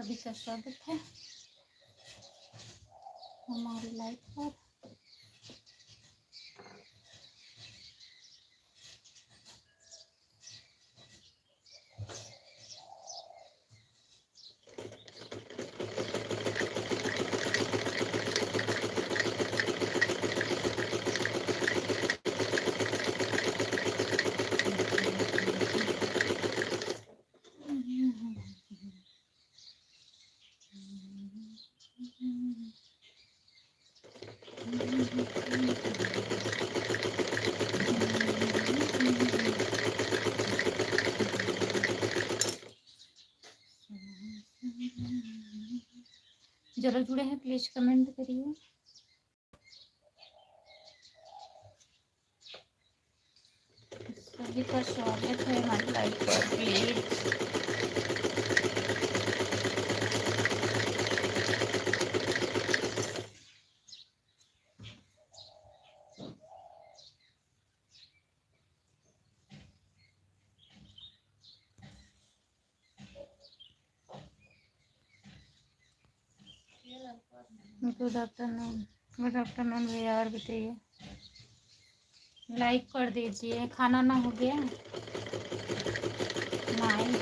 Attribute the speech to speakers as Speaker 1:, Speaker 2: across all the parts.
Speaker 1: सभी का स्वागत है हमारी लाइफ पर। जो लोग जुड़े हैं प्लीज कमेंट करिए। सभी का स्वागत है हमारी लाइफ पर प्लीज। गुड आफ्टरनून भैया, और बताइए। लाइक कर दीजिए। खाना ना हो गया? नहीं।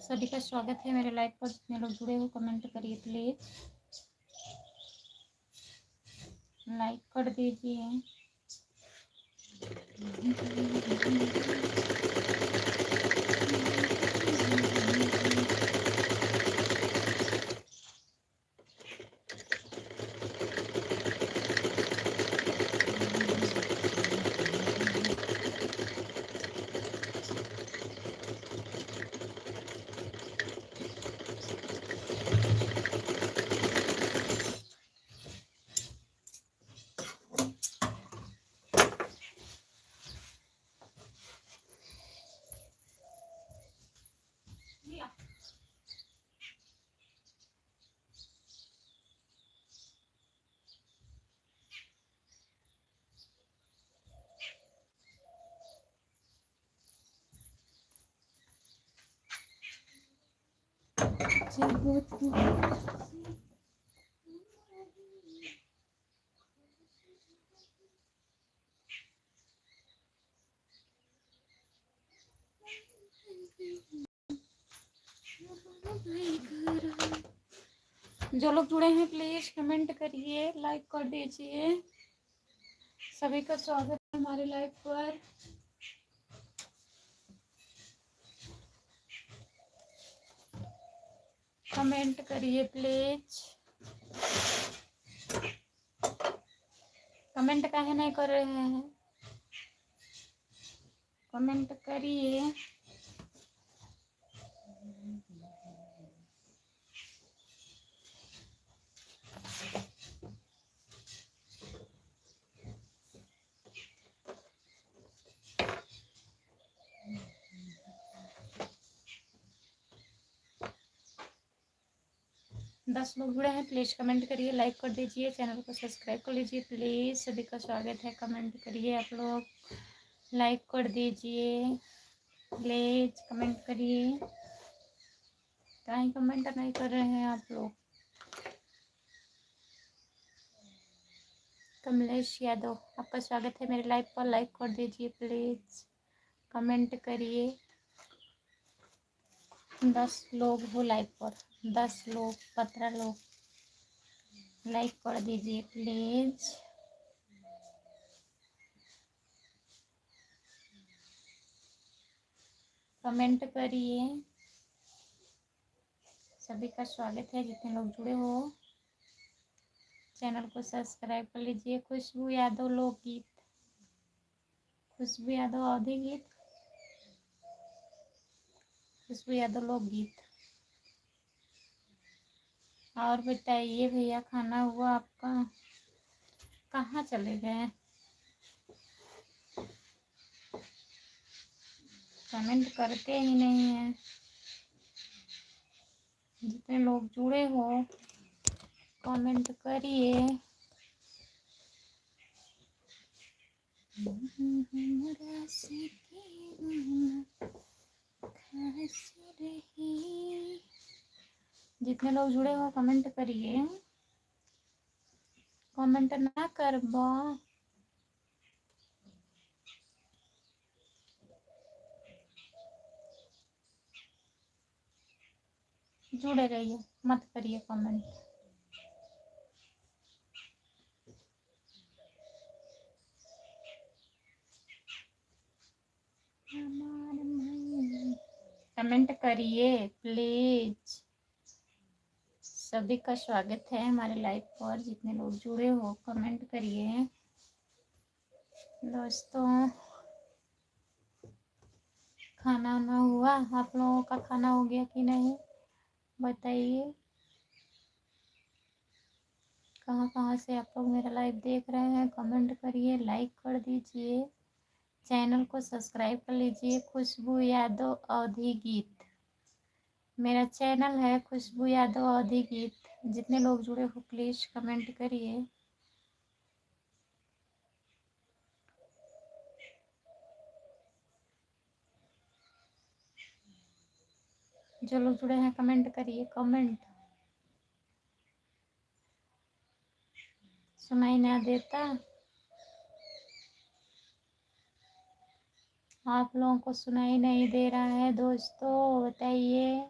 Speaker 1: सभी का स्वागत है मेरे लाइव पर। जितने लोग जुड़े हो कमेंट करिए प्लीज, लाइक कर दीजिए। जो लोग जुड़े हैं प्लीज कमेंट करिए, लाइक कर दीजिए। सभी का स्वागत है हमारे लाइव पर। कमेंट करिए प्लीज। कमेंट काहे नहीं कर रहे हैं? कमेंट करिए। 10 लोग जुड़े हैं प्लीज कमेंट करिए, लाइक कर दीजिए, चैनल को सब्सक्राइब कर लीजिए प्लीज। सभी का स्वागत है। कमेंट करिए आप लोग, लाइक कर दीजिए प्लीज। कमेंट करिए। कहीं कमेंट नहीं कर रहे हैं आप लोग? कमलेश यादव, आपका स्वागत है मेरे लाइव पर। लाइक कर दीजिए प्लीज, कमेंट करिए। 10 लोग हो लाइव पर, 10 लोग 15 लोग, लाइक कर दीजिए प्लीज। कमेंट करिए। सभी का स्वागत है जितने लोग जुड़े हो। चैनल को सब्सक्राइब कर लीजिए। खुशबू यादव लोकगीत, खुशबू यादव अवधी गीत, खुशबू यादव लोकगीत। और बताइए भैया, खाना हुआ आपका? कहाँ चले गए? कमेंट करते ही नहीं है। जितने लोग जुड़े हो कमेंट करिए। जितने लोग जुड़े हो कमेंट करिए, कमेंट ना करबो। जुड़े रहिए, मत करिए कमेंट। कमेंट करिए प्लीज। सभी का स्वागत है हमारे लाइव पर। जितने लोग जुड़े हो कमेंट करिए दोस्तों। खाना वाना हुआ? आप लोगों का खाना हो गया कि नहीं बताइए। कहाँ कहाँ से आप लोग मेरा लाइव देख रहे हैं कमेंट करिए, लाइक कर दीजिए, चैनल को सब्सक्राइब कर लीजिए। खुशबू यादव अवधी गीत मेरा चैनल है, खुशबू यादव अवधी गीत। जितने लोग जुड़े हो प्लीज कमेंट करिए। जो लोग जुड़े हैं कमेंट करिए, कमेंट। सुनाई ना देता? आप लोगों को सुनाई नहीं दे रहा है दोस्तों? बताइए,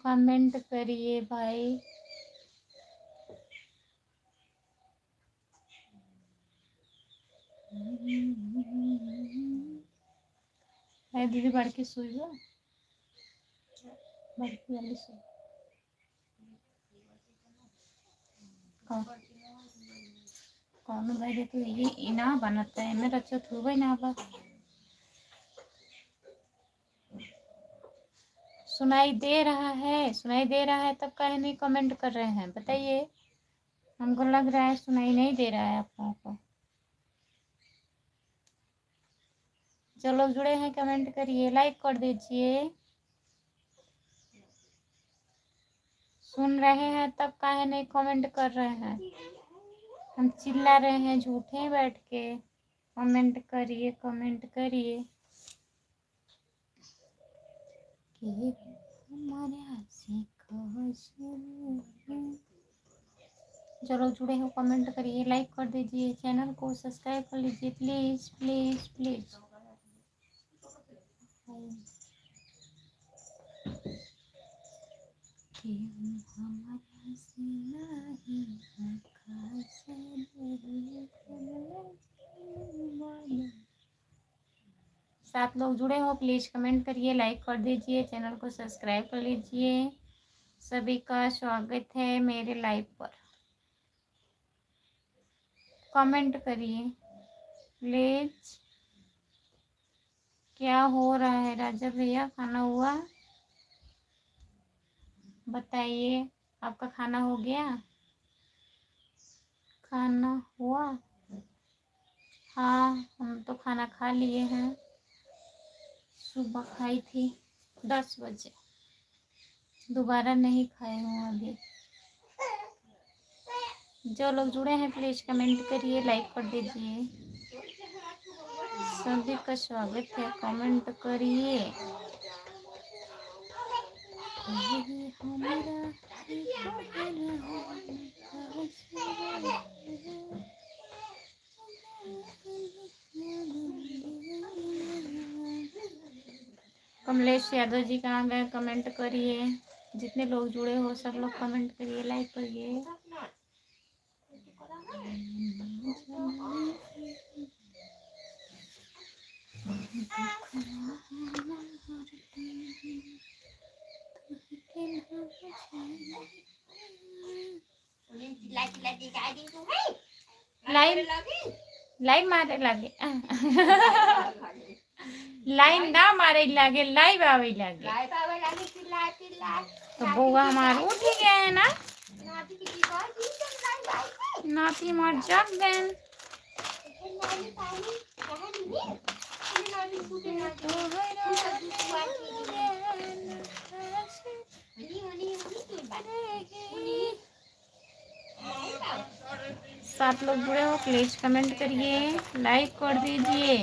Speaker 1: कमेंट करिए भाई। है दीदी बड़की सुई हो, बड़की वाली सुई कौन भाई देखो ये इना बनता है मेरा चौथ हो गई ना। अब सुनाई दे रहा है, सुनाई दे रहा है तब काहे नहीं कमेंट कर रहे हैं बताइए। हमको लग रहा है सुनाई नहीं दे रहा है आप लोगों को। जो लोग जुड़े हैं कमेंट करिए, लाइक कर दीजिए। सुन रहे हैं तब काहे नहीं कमेंट कर रहे हैं? हम चिल्ला रहे हैं झूठे बैठ के। कमेंट करिए, कमेंट करिए। जो लोग जुड़े हो कमेंट करिए, लाइक कर दीजिए, चैनल को सब्सक्राइब कर लीजिए प्लीज प्लीज प्लीज। सात लोग जुड़े हो प्लीज कमेंट करिए, लाइक कर दीजिए, चैनल को सब्सक्राइब कर लीजिए। सभी का स्वागत है मेरे लाइव पर। कमेंट करिए प्लीज। क्या हो रहा है राजा भैया? खाना हुआ? बताइए, आपका खाना हो गया? खाना हुआ? हाँ, हम तो खाना खा लिए हैं। सुबह खाई थी 10 बजे, दोबारा नहीं खाए हूँ अभी। जो लोग जुड़े हैं प्लीज कमेंट करिए, लाइक कर दीजिए। सभी का स्वागत है, कमेंट करिए। कमलेश यादव जी कहाँ गए? कमेंट करिए। जितने लोग जुड़े हो सब लोग कमेंट करिए, लाइक करिए। लाइव मारे लागे लाइन ना मारे लागे, लाइव आवे लागे। तो बउआ हमार उठ गए है ना, नाती मार जग गए। 7 लोग जुड़े हो प्लीज कमेंट करिए, लाइक कर दीजिए।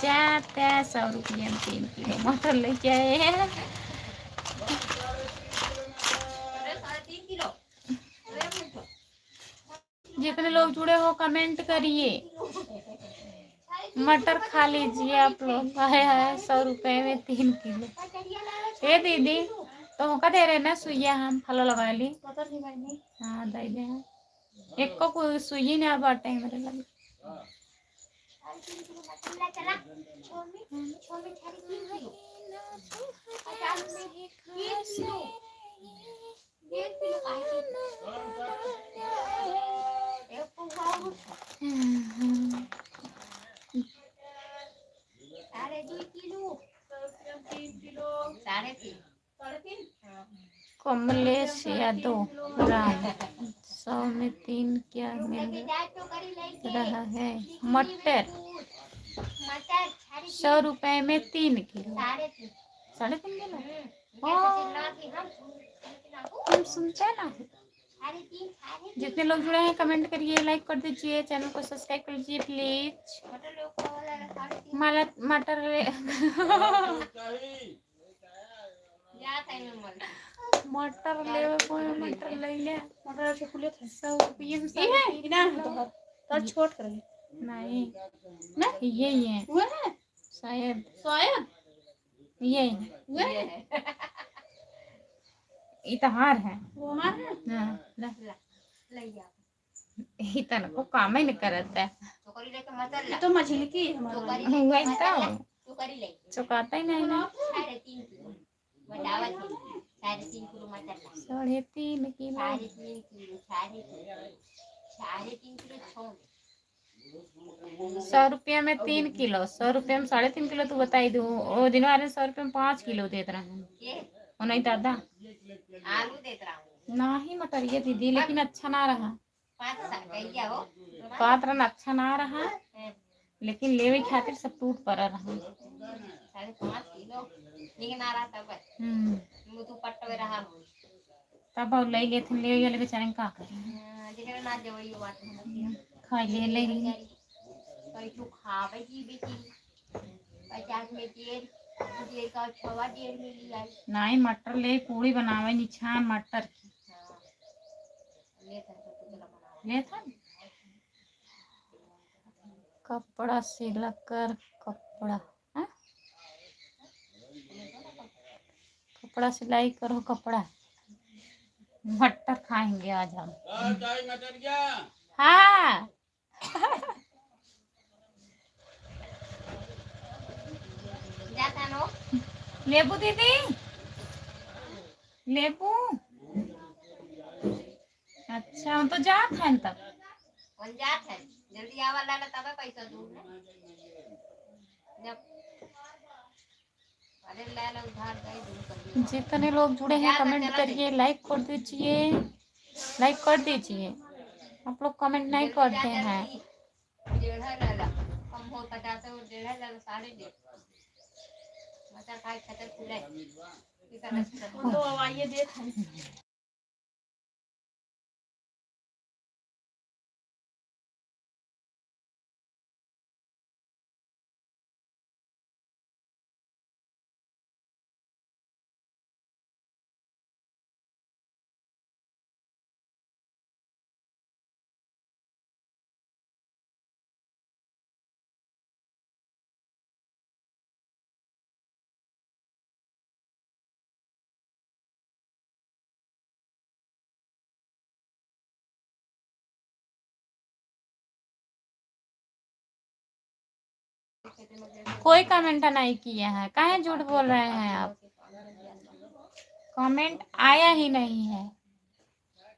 Speaker 1: जाते हैं 100 रुपये में 3 किलो मटर लेके आए हैं। जितने लोग जुड़े हो कमेंट करिए, मटर खा लीजिए आप लोग। आए है 100 रुपये में 3 किलो। ये दीदी तो का दे रहे ना सुइया, हम फलो लगा ली। हाँ दे दे, एक को कोई सुई ना बाटे मेरे लगे। कमलेश यादव राम 100 में 3 क्या मिल रहा है? मटर 100 रुपए में 3 किलो, 3.5 किलो। तुम सुनते ना। जितने लोग जुड़े हैं कमेंट करिए, लाइक कर दीजिए, चैनल को सब्सक्राइब कर लीजिए प्लीज। मटर मटर ले मटर ले ले मटर से खुले थे 100 रुपये में। ये ना तो छोट कर नहीं ना, ये है वो है शायद ये है इतहार है वो हमार है। हां ले इतना को काम ही नहीं करता है तो मछली की हमारा चुकाता ही नहीं ना। 3.5 किलो साढ़े 3 किलो 100 रुपया में 3 किलो, 100 रुपया में 3.5 किलो। तू बताई दू वो दिन वाले 100 रुपये में 5 किलो देते रहे वो नहीं दादा आलू देते रहा नहीं मटर ये दीदी, लेकिन अच्छा ना रहा। बात रन अच्छा ना रहा, लेकिन लेवे खातिर सब टूट पड़ा रहा। 5.5 किलो लेकिन आ रहा तब और ले लेते ले वाले बेचारे का करे ना जवई बात खा ले ले कई तो खावे की बेटी 50 में देर का छवा देर मिली आई नहीं। मटर ले पूरी बनावे निछान मटर की ले था कपड़ा सिलकर कपड़ा है? कपड़ा सिलाई करो कपड़ा मटर खाएंगे आज हम। हाँ लेबू दीदी लेबू अच्छा हम तो जात हैं तब जात है जल्दी आवा ला तब पैसा दूँ जब अरे ले लो उधार गई। जितने लोग जुड़े हैं कमेंट करिए, लाइक कर दीजिए, लाइक कर दीजिए। आप लोग कमेंट नहीं करते हैं। 1.5 ला कम हो 50 और 1.5 ला 1.5 मटर खाए खतर खुले तो आइए देख कोई कमेंट नहीं किया है, काहे झूठ बोल रहे हैं आप? कमेंट आया ही नहीं है,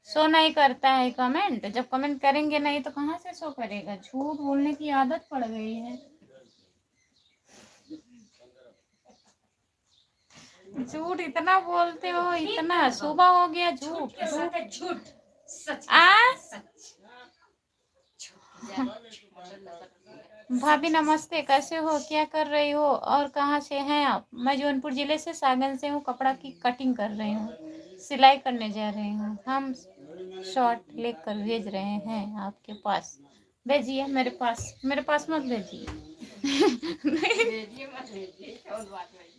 Speaker 1: शो नहीं करता है कमेंट। जब कमेंट करेंगे नहीं तो कहाँ से शो करेगा? झूठ बोलने की आदत पड़ गई है। झूठ इतना बोलते हो, इतना सुबह हो गया झूठ झूठ आ भाभी नमस्ते, कैसे हो, क्या कर रही हो और कहाँ से हैं आप? मैं जौनपुर जिले से सागन से हूँ, कपड़ा की कटिंग कर रही हूँ, सिलाई करने जा रही हूँ। हम शॉर्ट लेकर भेज रहे हैं आपके पास। भेजिए मेरे पास मत भेजिए। भेजिए मत भेजिए, और बात नहीं।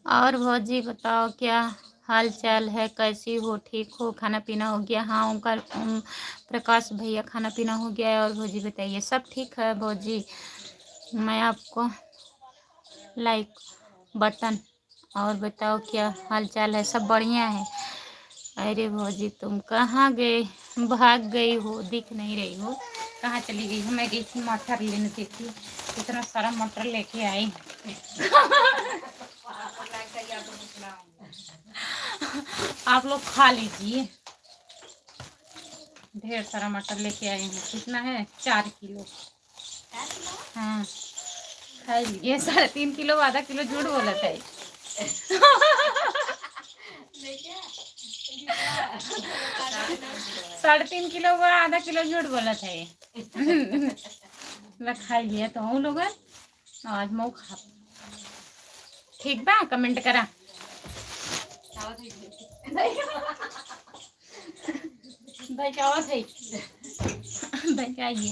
Speaker 1: और भौजी बताओ, क्या हाल चाल है, कैसी हो, ठीक हो, खाना पीना हो गया? हाँ ओंकार प्रकाश भैया, खाना पीना हो गया है। और भौजी बताइए, सब ठीक है भौजी? मैं आपको लाइक बटन। और बताओ क्या हाल चाल है, सब बढ़िया है? अरे भौजी तुम कहाँ गए, भाग गई हो, दिख नहीं रही हो, कहाँ चली गई हो? मैं गई थी मटर लेने थी, इतना सारा मटर लेके आई। आप लोग खा लीजिए, ढेर सारा मटर लेके आए हैं। कितना है? 4 किलो। हाँ खाई ये 3.5 किलो आधा किलो झूठ बोला था 3.5 किलो का आधा किलो झूठ बोला था ये खाई लिया तो हम लोग आज मऊ खा ठीक बा कमेंट करा भाई क्या हुआ भाई भाई क्या ये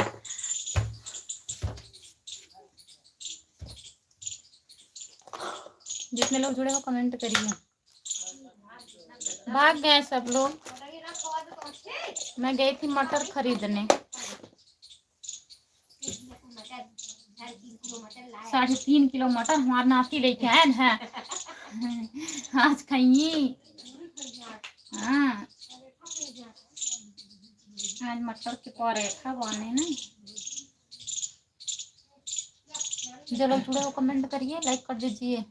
Speaker 1: जितने लोग जुड़े हो कमेंट करिए भाग गए सब लोग मैं गई थी मटर खरीदने 3.5 किलो मटर हमारे नाती लेके आए हैं आज खाइए हाँ आज मटर के पराठा बने ना जो लोग जुड़े हो कमेंट करिए लाइक कर दीजिए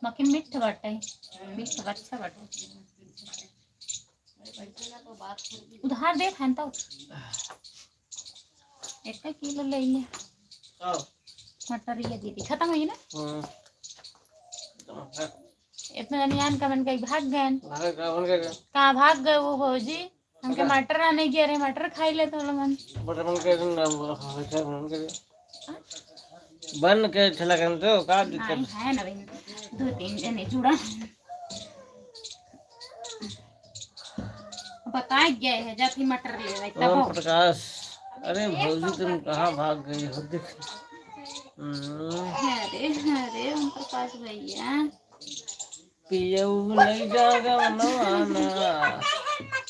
Speaker 1: बाकी मीठ बटे मीठ अच्छा बटे उधार दे खान तो 1 किलो ले लिया मटर ये दीदी खत्म हुई ना इतना जान कमेंट कहीं भाग गए कहाँ भाग गए वो भौजी हमके मटर आने गया रहे मटर खाई ले तो लोगन
Speaker 2: बन के चला कर तो का दिक्कत
Speaker 1: है ना 2-3 जने जुड़ा बताए गए है जाती मटर ले रहे तब
Speaker 2: प्रकाश अरे भौजी तुम कहाँ भाग गई हो देख
Speaker 1: अरे उन प्रकाश भैया
Speaker 2: पियऊ नहीं जागा मनवाना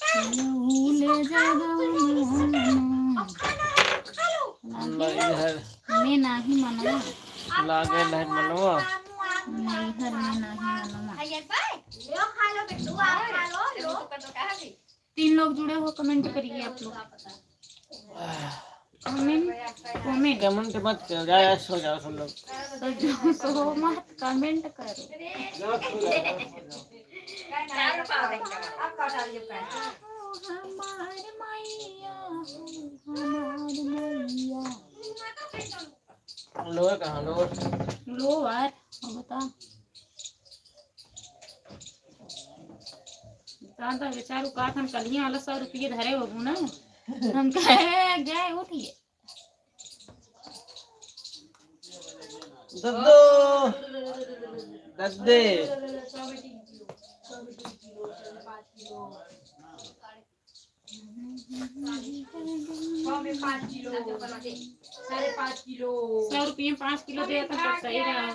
Speaker 1: पियऊ ले जागा मैं नहीं मनवा
Speaker 2: लागे नहीं मनवा
Speaker 1: नहीं घर में नहीं मनवा 3 लोग जुड़े हो कमेंट करिए आप लोग
Speaker 2: कमेंट मत करो जाओ सो जाओ सब लोग
Speaker 1: सो मत कमेंट करो हमार मैया
Speaker 2: लोअर कहाँ
Speaker 1: लोअर बता तो बेचारू का हम कलियां वाला 100 रुपये धरे हो ना हम कहे गए उठिए
Speaker 2: दद्दो दद्दे
Speaker 1: 5 किलो 100 रुपये 5 किलो दे तो सही रहा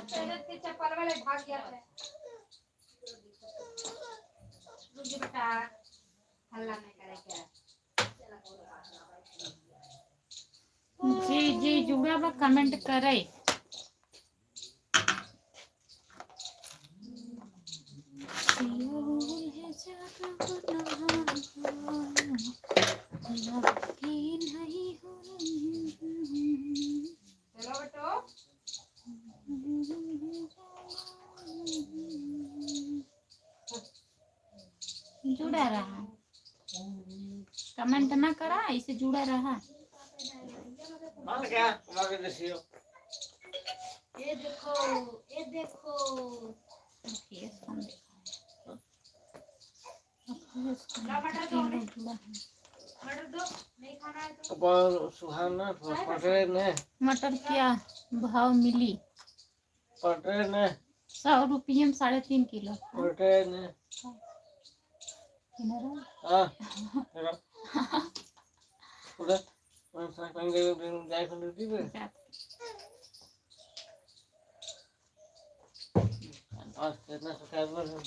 Speaker 1: जी जी जुड़ा बा कमेंट करे जुड़ा रहा कमेंट ना करा इसे जुड़ा रहा
Speaker 3: ये देखो
Speaker 2: सुहाना पटेल ने
Speaker 1: मटर क्या भाव मिली
Speaker 2: पटेल ने
Speaker 1: 100 रुपये में 3.5 किलो
Speaker 2: पटेल ने हाँ उधर जाए खंडूटी पे आज कितना सब्सक्राइबर है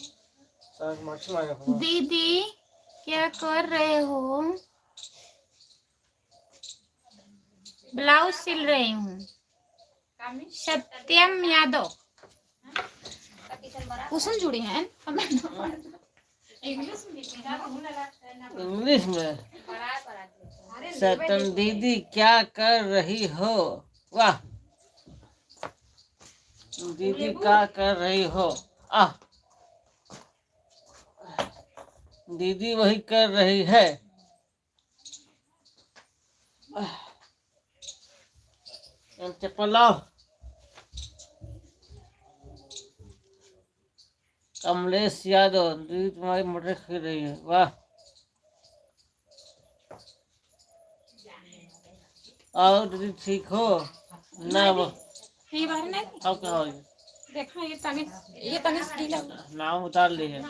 Speaker 2: साथ मर्ची मांगा
Speaker 1: दीदी क्या कर रहे हो ब्लाउज सिल रही हूँ सत्यम यादव कुसुम जुड़ी हैं
Speaker 2: इंग्लिश में सत्यम दीदी क्या कर रही हो वाह दीदी क्या कर रही हो दीदी वही कर रही है चप्पल लाओ। कमलेश यादव, दीदी तुम्हारी मटर खिल रही है, वाह। और दीदी ठीक हो ना? वो
Speaker 1: ये बाहर नहीं
Speaker 2: अब क्या हो गया?
Speaker 1: देखा ये तनिस ढीला
Speaker 2: नाम उतार ली है।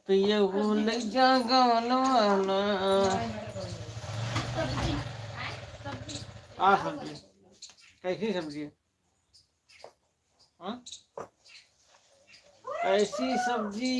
Speaker 2: पिए भूल जा गवनवाना। सब्जी कैसी सब्जी है? हाँ? कैसी सब्जी?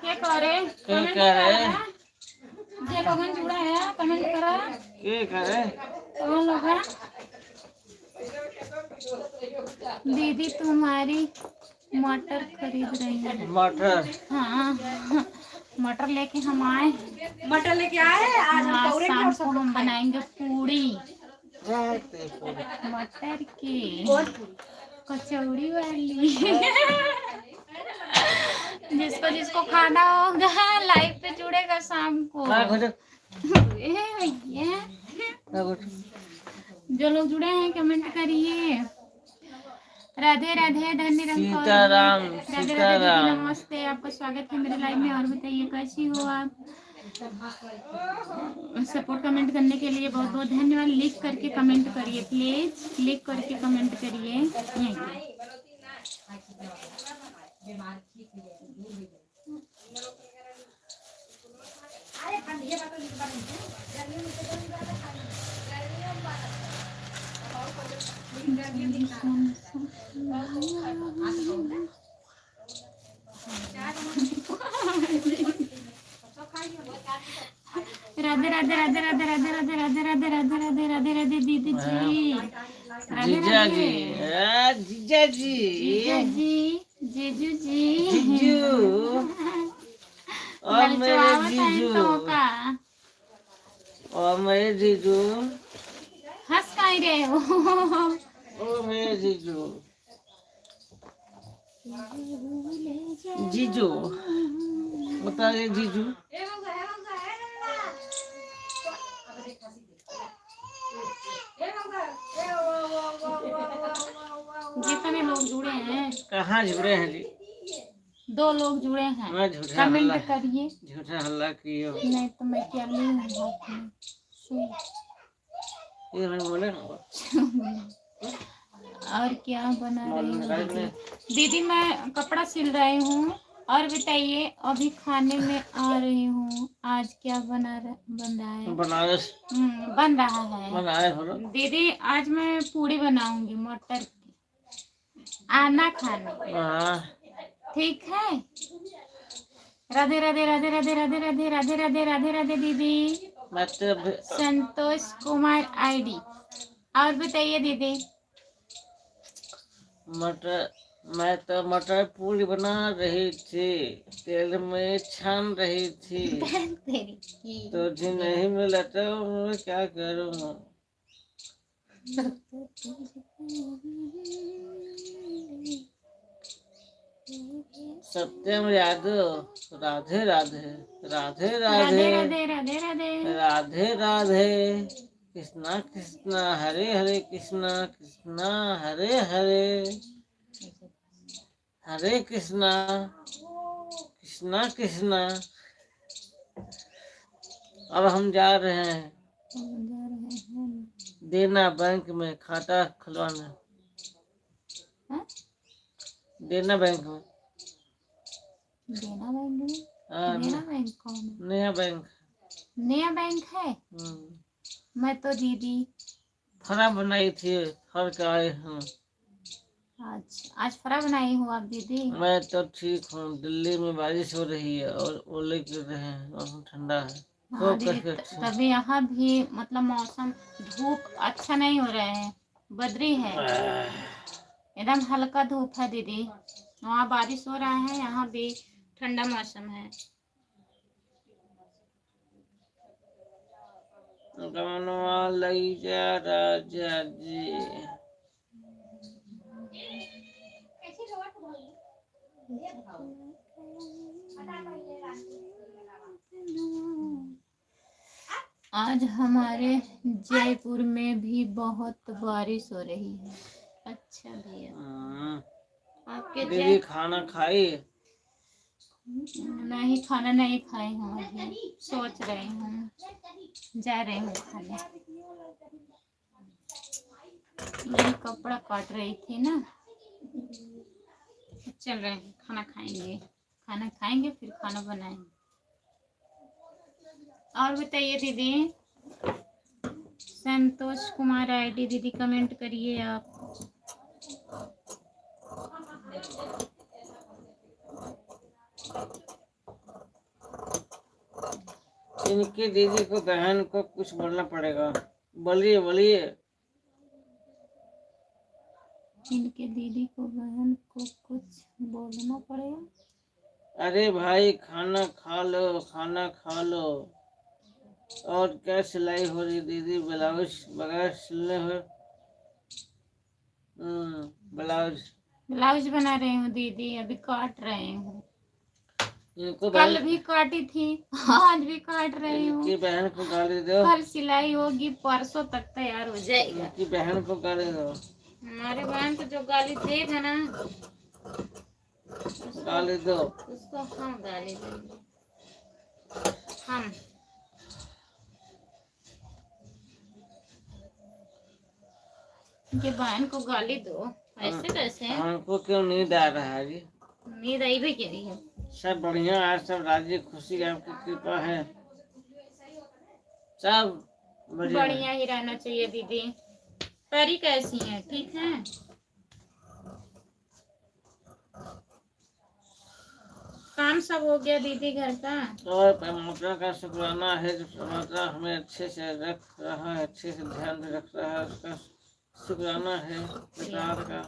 Speaker 2: क्या करे
Speaker 1: जे लोगन जुड़ा है कमेंट करा कौन लोग है? दीदी तुम्हारी मटर खरीद रही है।
Speaker 2: मटर?
Speaker 1: हाँ मटर लेके हम आए।
Speaker 3: मटर लेके आए आज हम
Speaker 1: हाँ,
Speaker 3: पौरे
Speaker 1: शाम को हम बनाएंगे पूड़ी
Speaker 2: मटर
Speaker 1: मटर की कचौड़ी वाली। जिसको जिसको खाना होगा लाइव पे जुड़ेगा शाम को। ए भैया जो लोग जुड़े हैं कमेंट करिए। राधे राधे, धन्य
Speaker 2: सीताराम,
Speaker 1: राधे राधे दीदी, नमस्ते, आपका स्वागत है मेरे लाइव में। और बताइए कैसी हो आप? सपोर्ट कमेंट करने के लिए बहुत बहुत धन्यवाद। लिख करके कमेंट करिए प्लीज, लिख करके कमेंट करिए। राधे राधे राधे राधे राधे राधे राधे राधे राधे राधे राधे राधे दीदी जी,
Speaker 2: जीजा जी, जीजा जी,
Speaker 1: जीजू जी,
Speaker 2: जीजू और मेरे जीजू, और मेरे जीजू
Speaker 1: हंस काहे रहे हो?
Speaker 2: ओ मेरे जीजू, जीजू बताइए जीजू।
Speaker 1: जितने लोग जुड़े हैं,
Speaker 2: कहाँ जुड़े हैं जी?
Speaker 1: 2 लोग जुड़े हैं,
Speaker 2: मैं झूठा हल्ला,
Speaker 1: कमेंट करिए।
Speaker 2: झूठा हल्ला किए हो।
Speaker 1: नहीं तो मैं क्या ली हूँ हाथ में।
Speaker 2: ये नहीं बोले
Speaker 1: और क्या बना रही हूँ दीदी? दीदी मैं कपड़ा सिल रही हूँ। और बताइए अभी खाने में आ रही हूँ। आज क्या बन रहा है?
Speaker 2: बनारस
Speaker 1: बन रहा है
Speaker 2: बनारस
Speaker 1: दीदी। आज मैं पूड़ी बनाऊंगी मटर की, आना खाने। ठीक है। राधे राधे राधे राधे राधे राधे राधे राधे राधे राधे दीदी। संतोष कुमार आईडी। और बताइए दीदी।
Speaker 2: मटर, मैं तो मटर पूरी बना रही थी, तेल में छान रही थी तो जी नहीं मिला तो मैं क्या करूँ? सत्यम यादव, राधे राधे राधे राधे
Speaker 1: राधे राधे राधे
Speaker 2: राधे राधे। कृष्णा कृष्णा हरे हरे, कृष्णा कृष्णा हरे हरे, हरे कृष्णा कृष्णा कृष्णा। अब हम जा रहे हैं देना बैंक में खाता खुलवाना। देना बैंक में।
Speaker 1: देना बैंक में? देना बैंक कौन है?
Speaker 2: नया बैंक।
Speaker 1: नया बैंक है? मैं तो दीदी
Speaker 2: फर्म बनाई थी, फर के आए हूँ।
Speaker 1: आज फरा बनाई हूँ आप दीदी? मैं
Speaker 2: तो ठीक हूँ। दिल्ली में बारिश हो रही है और ओले गिर रहे हैं और ठंडा है।
Speaker 1: हाँ दीदी, तभी यहाँ भी मतलब मौसम धूप अच्छा नहीं हो रहा है, बदरी है, एकदम हल्का धूप है दीदी। वहाँ बारिश हो रहा है, यहाँ भी ठंडा मौसम है।
Speaker 2: गमनवा लई जा राजा जी।
Speaker 1: आज हमारे जयपुर में भी बहुत बारिश हो रही है। अच्छा भैया, आपके
Speaker 2: दीदी खाना खाई?
Speaker 1: नहीं, खाना नहीं खाई हूँ अभी, सोच रही हूँ, जा रही हूँ खाने। मैं कपड़ा काट रही थी ना, चल रहे हैं, खाना खाएंगे, खाना खाएंगे फिर खाना बनाएंगे। और बताइए दीदी। संतोष कुमार आईडी दीदी कमेंट करिए आप।
Speaker 2: इनकी दीदी को बहन को कुछ बोलना पड़ेगा। बोलिए बोलिए।
Speaker 1: इनके दीदी को बहन को कुछ बोलना पड़ेगा।
Speaker 2: अरे भाई खाना खा लो, खाना खा लो। और क्या सिलाई हो रही दीदी? ब्लाउज बगैर सिलने हो? ब्लाउज
Speaker 1: ब्लाउज बना रही हूँ दीदी, अभी काट रही हूँ।
Speaker 2: इनको
Speaker 1: कल भी काटी थी, आज भी काट रही हूँ।
Speaker 2: इनकी बहन को गाली दो।
Speaker 1: कल सिलाई होगी, परसों तक तैयार हो जाएगा।
Speaker 2: इनकी बहन को गाली दो।
Speaker 1: हमारे बहन को जो गाली देगा ना,
Speaker 2: गाली दो
Speaker 1: उसको हम गाली देंगे। हम इनके बहन को गाली दो, ऐसे कैसे?
Speaker 2: हमको क्यों नींद आ रहा है जी?
Speaker 1: नींद आई भी कह रही है।
Speaker 2: सब बढ़िया है, सब राजी खुशी, आपकी कृपा है, सब
Speaker 1: बढ़िया ही रहना चाहिए दीदी। परी कैसी है? ठीक है। काम सब हो गया दीदी घर का?
Speaker 2: और परमात्मा का शुक्राना है जो परमात्मा हमें अच्छे से रख रहा है, अच्छे से ध्यान में रख रहा है, उसका शुक्राना है प्रकार का।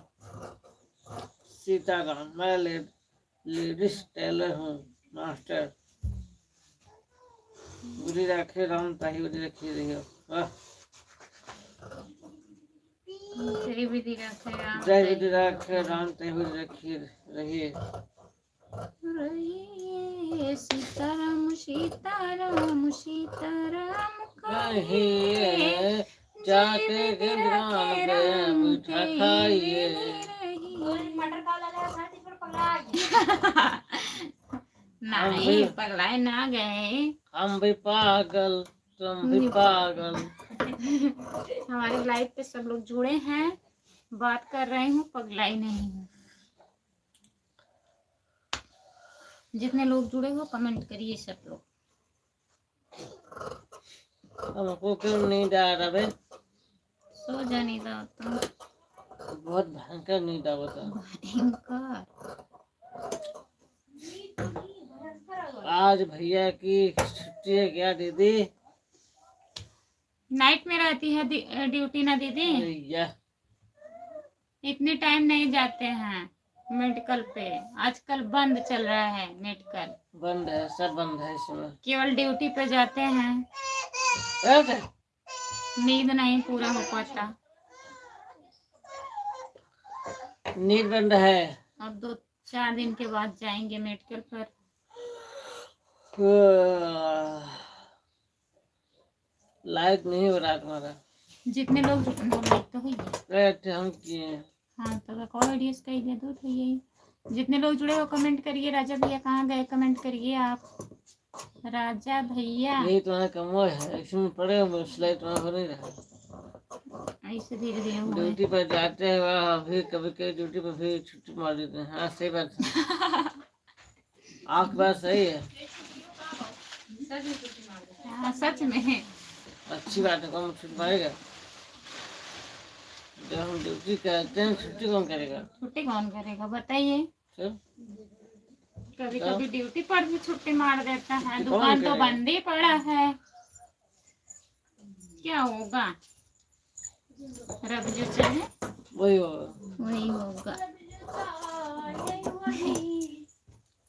Speaker 2: सीताराम, मैं लेडीज टेलर हूँ, मास्टर। बुरी राखे राम ताही बुरी रखी रही हो।
Speaker 1: जय विधि राखे राम,
Speaker 2: जय विधि राखे राम ताही बुरी रखी रहिए।
Speaker 1: सीताराम सीताराम सीताराम
Speaker 2: कहिए, जाके दुकान पे मीठा खाइए।
Speaker 1: नहीं, पगलाए ना गए।
Speaker 2: हम भी पागल, तुम भी पागल।
Speaker 1: हमारे लाइव पे सब लोग जुड़े हैं, बात कर रहे हूँ, पगलाई नहीं हूँ। जितने लोग जुड़े हो कमेंट करिए सब लोग।
Speaker 2: हमको क्यों नींद आ रहा है?
Speaker 1: सो जा नहीं रहा तुम।
Speaker 2: बहुत भयंकर नींद आवता।
Speaker 1: भयंकर।
Speaker 2: आज भैया की छुट्टी है क्या दीदी?
Speaker 1: नाइट में रहती है ड्यूटी ना दीदी?
Speaker 2: भैया
Speaker 1: इतने टाइम नहीं जाते हैं मेडिकल पे, आजकल बंद चल रहा है मेडिकल।
Speaker 2: बंद है, सब बंद है इसमें।
Speaker 1: केवल ड्यूटी पे जाते हैं, नींद नहीं पूरा हो पाता।
Speaker 2: नींद बंद है।
Speaker 1: अब 2-4 दिन के बाद जाएंगे मेडिकल पर।
Speaker 2: लाइट नहीं हो रहा तुम्हारा?
Speaker 1: जितने लोग तो हुई है।
Speaker 2: हम किए।
Speaker 1: हाँ तो रिकॉर्ड आइडियस का ही दे दो तो यही। जितने लोग जुड़े हो कमेंट करिए। राजा भैया कहाँ गए? कमेंट करिए आप। राजा भैया
Speaker 2: यही तुम्हारा कमोय है, इसमें पड़े हो सिलाई तुम्हारा हो नहीं रहा।
Speaker 1: ऐसे धीरे धीरे हुआ है।
Speaker 2: ड्यूटी पर जाते हैं वहाँ भी कभी कभी ड्यूटी पर भी छुट्टी मार देते हैं। हाँ सही बात है। आपकी बात सही है।
Speaker 1: हाँ सच में
Speaker 2: अच्छी बात है, कौन छुट्टी मारेगा? जब हम ड्यूटी करते हैं छुट्टी कौन करेगा?
Speaker 1: छुट्टी कौन करेगा बताइए?
Speaker 2: सब
Speaker 1: कभी कभी ड्यूटी पर भी छुट्टी मार देता है,
Speaker 2: तो
Speaker 1: दुकान
Speaker 2: कौन
Speaker 1: तो
Speaker 2: करेगा?
Speaker 1: बंद ही पड़ा है, क्या होगा, रब जो चाहे
Speaker 2: वही होगा।
Speaker 1: वही होगा,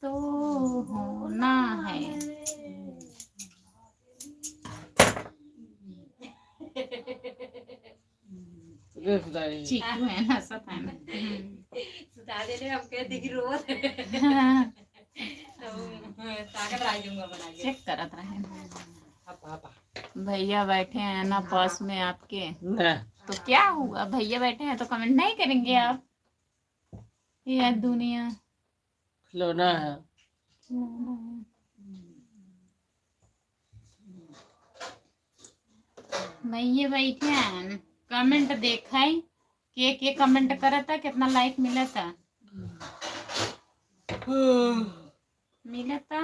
Speaker 1: तो होना है।
Speaker 2: देख दाई
Speaker 1: चीकू है ना, सब है ना।
Speaker 3: सुता दे ले, हम कहते कि रोज ताकत आ जाऊंगा बना के।
Speaker 1: चेक करत रहे।
Speaker 3: पापा
Speaker 1: भैया बैठे हैं ना पास में आपके,
Speaker 2: ना
Speaker 1: तो क्या हुआ, भैया बैठे हैं तो कमेंट नहीं करेंगे आप? ये दुनिया
Speaker 2: खिलौना है।
Speaker 1: भैया बैठे हैं, कमेंट देखा है के कमेंट करा था, कितना लाइक मिला था, मिला था,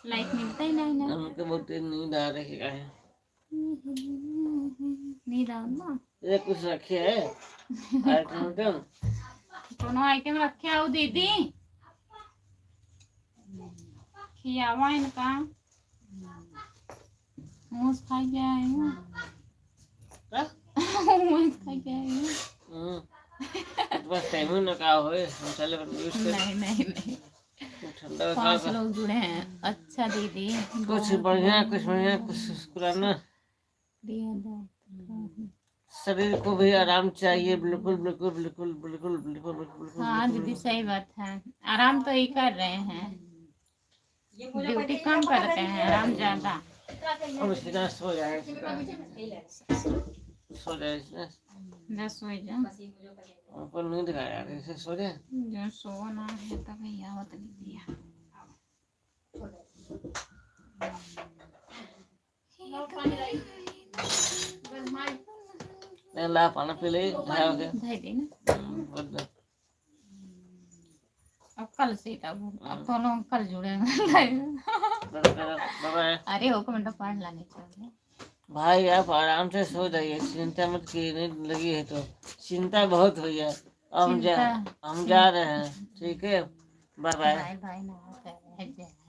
Speaker 1: लाइक मिलता ही नहीं ना।
Speaker 2: हमके बहुत नींद आ रही है।
Speaker 1: नींद आओ ना,
Speaker 2: ये कुछ रखे है आइटम
Speaker 1: दोनों आइटम रखे आओ दीदी, खियावा इनका, मूस खा गया है मूस खा गया है।
Speaker 2: बस टाइम ही ना का होए हम चले यूज कर।
Speaker 1: नहीं नहीं नहीं,
Speaker 2: ठंडा
Speaker 1: 5 लोग जुड़े हैं। अच्छा दीदी,
Speaker 2: कुछ बढ़िया कुछ पुराना। शरीर को भी आराम चाहिए, बिल्कुल बिल्कुल बिल्कुल बिल्कुल बिल्कुल बिल्कुल।
Speaker 1: हाँ दीदी सही बात है, आराम तो ही कर रहे हैं, ड्यूटी कम करते हैं, आराम ज्यादा।
Speaker 2: अब सीधा सो जाए, सो जाए ना।
Speaker 1: 10 हो जा,
Speaker 2: ऊपर नींद आ यार, ऐसे सो जाए।
Speaker 1: जो सोना है तब भैया होत दीदी।
Speaker 2: ला पानी पी ले जाओ के।
Speaker 1: भाई दी ना, अब कल से अब तो लोग कल जुड़े
Speaker 2: बाय।
Speaker 1: अरे हो कमेंट पढ़ लाने चाहिए
Speaker 2: भाई आप आराम से सो जाइए, चिंता मत कीजिए, नींद लगी है तो। चिंता बहुत हुई है, हम जा रहे हैं, ठीक है, बाय बाय।
Speaker 1: बाय बाय ना।